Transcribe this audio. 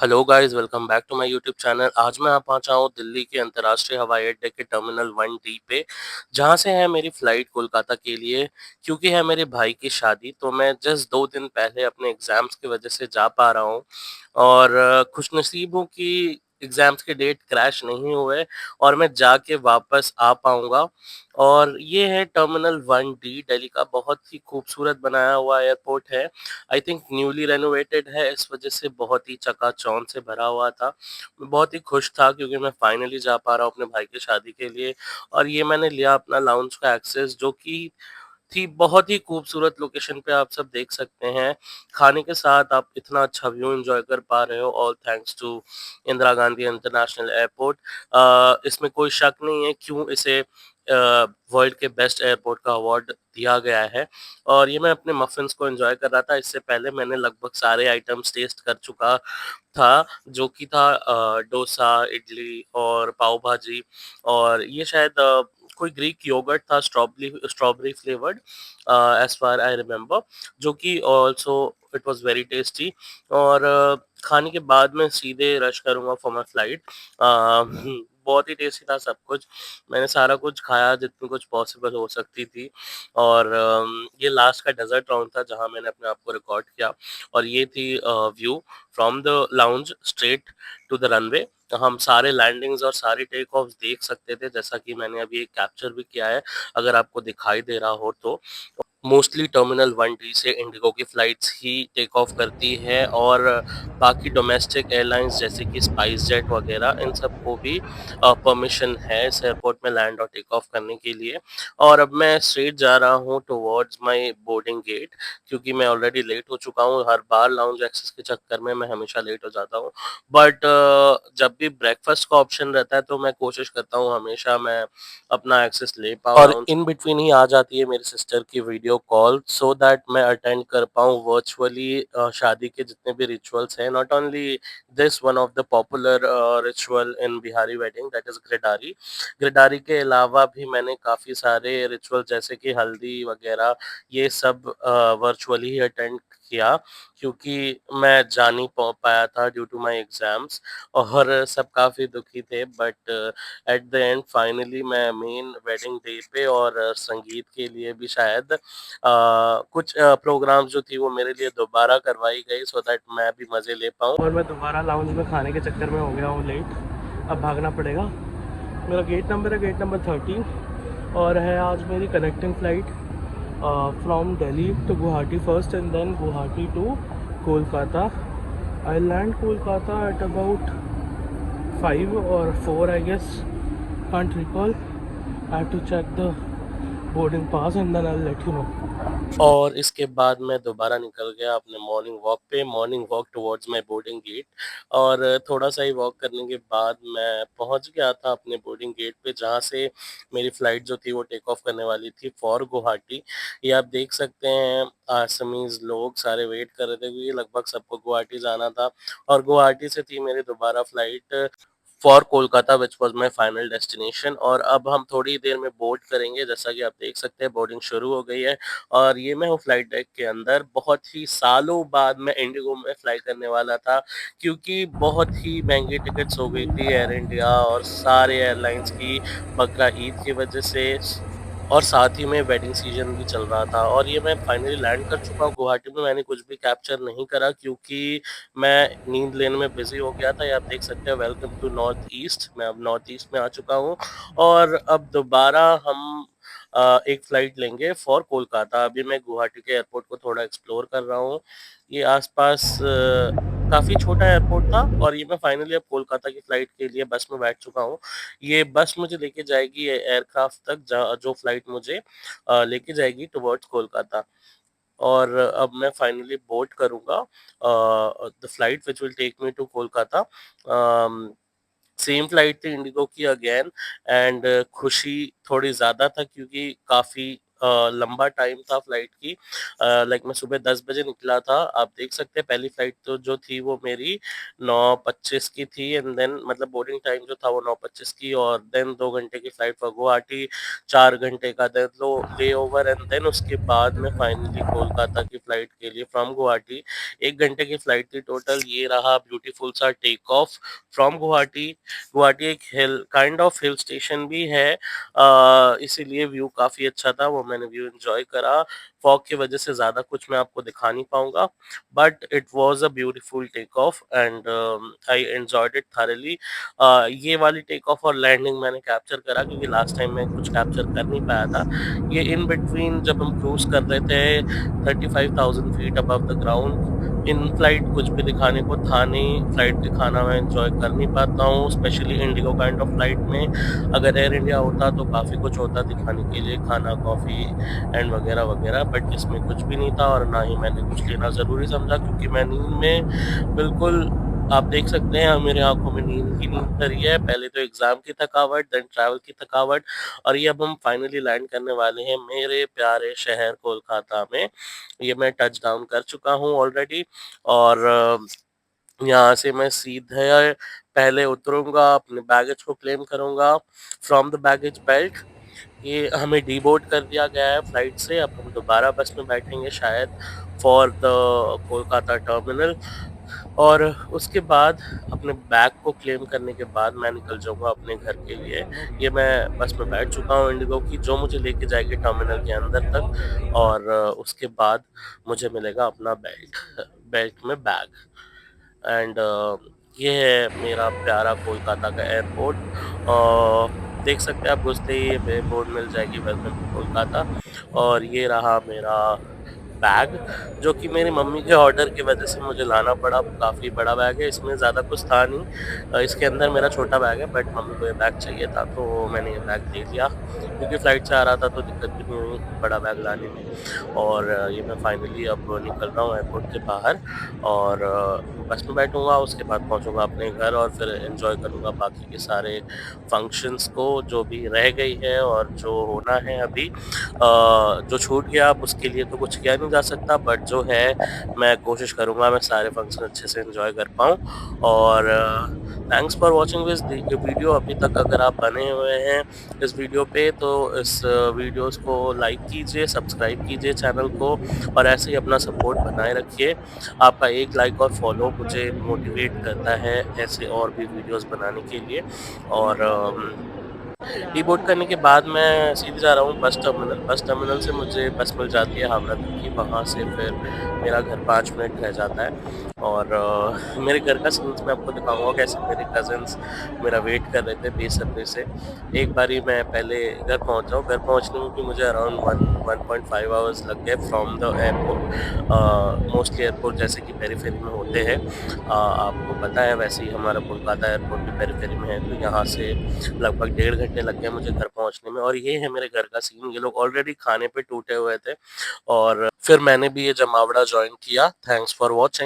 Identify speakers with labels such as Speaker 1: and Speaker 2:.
Speaker 1: Hello guys, welcome back to my YouTube channel. आज मैं पहुंचा हूँ दिल्ली के अंतर्राष्ट्रीय हवाई अड्डे के टर्मिनल 1D पे, जहां से है मेरी फ्लाइट कोलकाता के लिए। क्योंकि है मेरे भाई की शादी, तो मैं जस्ट 2 दिन पहले अपने एग्जाम्स की वजह से जा पा रहा हूँ। और खुशनसीब हूँ कि एग्जाम्स के डेट क्रैश नहीं हुए और मैं जाके वापस आ पाऊंगा। और ये है टर्मिनल 1D, दिल्ली का बहुत ही खूबसूरत बनाया हुआ एयरपोर्ट है। आई थिंक न्यूली रेनोवेटेड है, इस वजह से बहुत ही चकाचौंध से भरा हुआ था। मैं बहुत ही खुश था क्योंकि मैं फाइनली जा पा रहा हूँ अपने भाई की शादी के लिए। और ये मैंने लिया अपना लाउंज का एक्सेस, जो कि थी बहुत ही खूबसूरत लोकेशन पे, आप सब देख सकते हैं। खाने के साथ आप इतना अच्छा व्यू एंजॉय कर पा रहे हो, all thanks to Indira Gandhi international airport. इसमें कोई शक नहीं है क्यों इसे वर्ल्ड के बेस्ट एयरपोर्ट का अवार्ड दिया गया है। और ये मैं अपने मफिन्स को एंजॉय कर रहा था। इससे पहले मैंने लगभग सारे आइटम्स टेस्ट कर चुका था, जो कि था डोसा, इडली और पाव भाजी। और ये शायद कोई ग्रीक योगर्ट था, strawberry strawberry flavoured, as far I remember, जो कि also it was very tasty. और खाने के बाद मैं सीधे रश करूंगा फॉर माई फ्लाइट। बहुत ही टेस्टी था सब कुछ। मैंने सारा कुछ खाया जितनी कुछ पॉसिबल हो सकती थी। और ये लास्ट का डेजर्ट राउंड था जहां मैंने अपने आप को रिकॉर्ड किया। और ये थी view from the lounge straight to the runway. हम सारे लैंडिंग्स और सारे टेक ऑफ देख सकते थे, जैसा कि मैंने अभी एक कैप्चर भी किया है, अगर आपको दिखाई दे रहा हो तो। मोस्टली टर्मिनल 1D से इंडिगो की फ्लाइट्स ही टेक ऑफ करती है, और बाकी डोमेस्टिक एयरलाइंस जैसे कि स्पाइस जेट वगैरह, इन सबको भी परमिशन है इस एयरपोर्ट में लैंड और टेक ऑफ करने के लिए। और अब मैं स्ट्रेट जा रहा हूँ टुवर्ड्स माय बोर्डिंग गेट, क्योंकि मैं ऑलरेडी लेट हो चुका हूँ। हर बार लाउंज एक्सेस के चक्कर में मैं हमेशा लेट हो जाता हूँ। बट जब भी ब्रेकफास्ट का ऑप्शन रहता है तो मैं कोशिश करता हूँ हमेशा मैं अपना एक्सेस ले पाऊँ। और इन बिटवीन ही आ जाती है मेरी सिस्टर की वीडियो कॉल, सो दैट मैं अटेंड कर पाऊँ वर्चुअली शादी के जितने भी रिचुअल्स हैं। Not only this, one of the popular ritual in Bihari wedding, that is ग्रेडारी। ग्रेडारी के अलावा भी मैंने काफ़ी सारे रिचुअल जैसे कि हल्दी वगैरह, ये सब वर्चुअली ही अटेंड किया, क्योंकि मैं जा नहीं पाया था ड्यू टू माय एग्जाम्स। और सब काफ़ी दुखी थे, but at the end finally मैं मेन वेडिंग डे पे और संगीत के लिए भी शायद कुछ प्रोग्राम्स जो थी वो मेरे लिए दोबारा करवाई गई, सो दैट मैं भी मज़े ले पाऊँ। और मैं दोबारा लाउंज में खाने के चक्कर में हो गया हूँ लेट। अब भागना पड़ेगा। मेरा गेट नंबर है गेट नंबर 13, और है आज मेरी connecting flight from Delhi to Guwahati first and then Guwahati to Kolkata. I land Kolkata at about 5 or 4, I guess. Can't recall. I have to check the boarding pass and then I'll let you know. और इसके बाद मैं दोबारा निकल गया अपने मॉर्निंग वॉक पे, morning walk towards my boarding gate. और थोड़ा सा ही वॉक करने के बाद मैं पहुंच गया था अपने बोर्डिंग गेट पे, जहां से मेरी फ्लाइट जो थी वो टेक ऑफ करने वाली थी फॉर गुवाहाटी। ये आप देख सकते हैं, आसामीज लोग सारे वेट कर रहे थे क्योंकि लगभग सबको गुवाहाटी जाना था। और गुवाहाटी से थी मेरी दोबारा flight for Kolkata, which was my final destination. और अब हम थोड़ी देर में बोर्ड करेंगे, जैसा कि आप देख सकते हैं बोर्डिंग शुरू हो गई है। और ये मैं हूँ फ्लाइट डेक के अंदर। बहुत ही सालों बाद मैं इंडिगो में फ्लाई करने वाला था, क्योंकि बहुत ही महंगी टिकट्स हो गई थी एयर इंडिया और सारे एयरलाइंस की, बकरा ईद की वजह से। और साथ ही में वेडिंग सीजन भी चल रहा था। और ये मैं फाइनली लैंड कर चुका हूँ गुवाहाटी में। मैंने कुछ भी कैप्चर नहीं करा क्योंकि मैं नींद लेने में बिजी हो गया था। ये आप देख सकते हैं, वेलकम टू नॉर्थ ईस्ट। मैं अब नॉर्थ ईस्ट में आ चुका हूँ। और अब दोबारा हम एक फ्लाइट लेंगे फॉर कोलकाता। अभी मैं गुवाहाटी के एयरपोर्ट को थोड़ा एक्सप्लोर कर रहा हूँ। ये आसपास काफ़ी छोटा एयरपोर्ट था। और ये मैं फाइनली अब कोलकाता की फ्लाइट के लिए बस में बैठ चुका हूँ। ये बस मुझे लेके जाएगी एयरक्राफ्ट तक, जो फ्लाइट मुझे लेके जाएगी टुवर्ड्स कोलकाता। और अब मैं फाइनली बोर्ड करूँगा the flight which will take me to Kolkata. Same flight थी इंडिगो की अगेन। एंड खुशी थोड़ी ज़्यादा था क्योंकि काफ़ी लंबा टाइम था फ्लाइट की। लाइक मैं सुबह 10 बजे निकला था। आप देख सकते हैं पहली फ्लाइट तो जो थी वो मेरी 9:25 की थी एंड देन मतलब बोर्डिंग टाइम जो था वो 9:25 की, और देन 2 घंटे की फ्लाइट फॉर गुवाहाटी, 4 घंटे का देन लो लेओवर एंड देन उसके बाद मैं फाइनली कोलकाता की फ्लाइट के लिए फ्रॉम गुवाहाटी 1 घंटे की फ्लाइट थी टोटल। ये रहा ब्यूटीफुल सा take off from Guwahati. Guwahati एक hill kind of hill station भी है, इसीलिए व्यू काफ़ी अच्छा था, वो मैंने व्यू एंजॉय करा। फॉग की वजह से ज़्यादा कुछ मैं आपको दिखा नहीं पाऊंगा, but it was a beautiful take off and I enjoyed it thoroughly. ये वाली टेक ऑफ और लैंडिंग मैंने कैप्चर करा क्योंकि लास्ट टाइम मैं कुछ कैप्चर कर नहीं पाया था। ये इन बिटवीन जब हम क्रूज कर रहे थे 35,000 feet above the ground, in flight कुछ भी दिखाने को था नहीं। फ्लाइट के खाना मैं एंजॉय कर नहीं पाता हूँ, specially Indigo kind of flight में। अगर एयर इंडिया होता तो काफ़ी कुछ होता दिखाने के लिए, खाना, कॉफ़ी एंड वगैरह वगैरह, बट इसमें कुछ भी नहीं था और ना ही मैंने कुछ लेना ज़रूरी समझा क्योंकि मैं नींद में बिल्कुल, आप देख सकते हैं मेरे आंखों में नींद ही नींद भरी है। पहले तो एग्जाम की थकावट, देन ट्रैवल की थकावट, और ये अब हम फाइनली लैंड करने वाले हैं मेरे प्यारे शहर कोलकाता में। ये मैं टच डाउन कर चुका हूँ ऑलरेडी, और यहाँ से मैं सीधे पहले उतरूंगा, अपने बैगेज को क्लेम करूंगा फ्रॉम द बैगेज बेल्ट। ये हमें डीबोर्ड कर दिया गया है फ्लाइट से, अब हम दोबारा बस में बैठेंगे शायद फॉर द कोलकाता टर्मिनल, और उसके बाद अपने बैग को क्लेम करने के बाद मैं निकल जाऊंगा अपने घर के लिए। ये मैं बस में बैठ चुका हूँ इंडिगो की, जो मुझे लेके जाएगी टर्मिनल के अंदर तक, और उसके बाद मुझे मिलेगा अपना बेल्ट, बेल्ट में बैग एंड ये है मेरा प्यारा कोलकाता का एयरपोर्ट। देख सकते हैं आप, घुसते ही ये बोर्ड मिल जाएगी वेलकम टू कोलकाता, और ये रहा मेरा बैग जो कि मेरी मम्मी के ऑर्डर की वजह से मुझे लाना पड़ा। काफ़ी बड़ा बैग है, इसमें ज़्यादा कुछ था नहीं। इसके अंदर मेरा छोटा बैग है, बट मम्मी को ये बैग चाहिए था तो मैंने ये बैग ले लिया क्योंकि फ़्लाइट से आ रहा था तो दिक्कत भी नहीं हुई बड़ा बैग लाने में। और ये मैं फाइनली अब निकल रहा हूँ एयरपोर्ट के बाहर, और बस में बैठूंगा, उसके बाद पहुंचूंगा अपने घर और फिर एंजॉय करूंगा बाकी के सारे फंक्शंस को जो भी रह गई है और जो होना है अभी। जो छूट गया अब उसके लिए तो कुछ किया नहीं जा सकता, बट जो है मैं कोशिश करूंगा मैं सारे फंक्शन अच्छे से एंजॉय कर पाऊँ। और thanks for watching this video. अभी तक अगर आप बने हुए हैं इस वीडियो पे तो इस वीडियोस को लाइक कीजिए, सब्सक्राइब कीजिए चैनल को, और ऐसे ही अपना सपोर्ट बनाए रखिए। आपका एक लाइक और फॉलो मुझे मोटिवेट करता है ऐसे और भी वीडियोस बनाने के लिए। और डीबोर्ड करने के बाद मैं सीधे जा रहा हूँ बस टर्मिनल। बस टर्मिनल से मुझे बस मिल जाती है हावड़ा तक की, वहाँ से फिर मेरा घर 5 मिनट रह जाता है। और मेरे घर का सीन्स मैं आपको दिखाऊंगा कैसे मेरे कज़न्स मेरा वेट कर रहे थे बेसब्री से। एक बारी मैं पहले घर पहुँच जाऊँ, घर पहुँचने में भी मुझे अराउंड 1.5 आवर्स लग गए from the airport. Mostly airport जैसे कि पेरीफेरी में होते हैं, आपको पता है, वैसे ही हमारा कोलकाता एयरपोर्ट भी पेरीफेरी में है, तो यहाँ से लगभग 1.5 घंटे लग गए मुझे घर पहुँचने में। और ये है मेरे घर का सीन। ये लोग ऑलरेडी खाने पे टूटे हुए थे और फिर मैंने भी ये जमावड़ा जॉइन किया। Thanks for watching.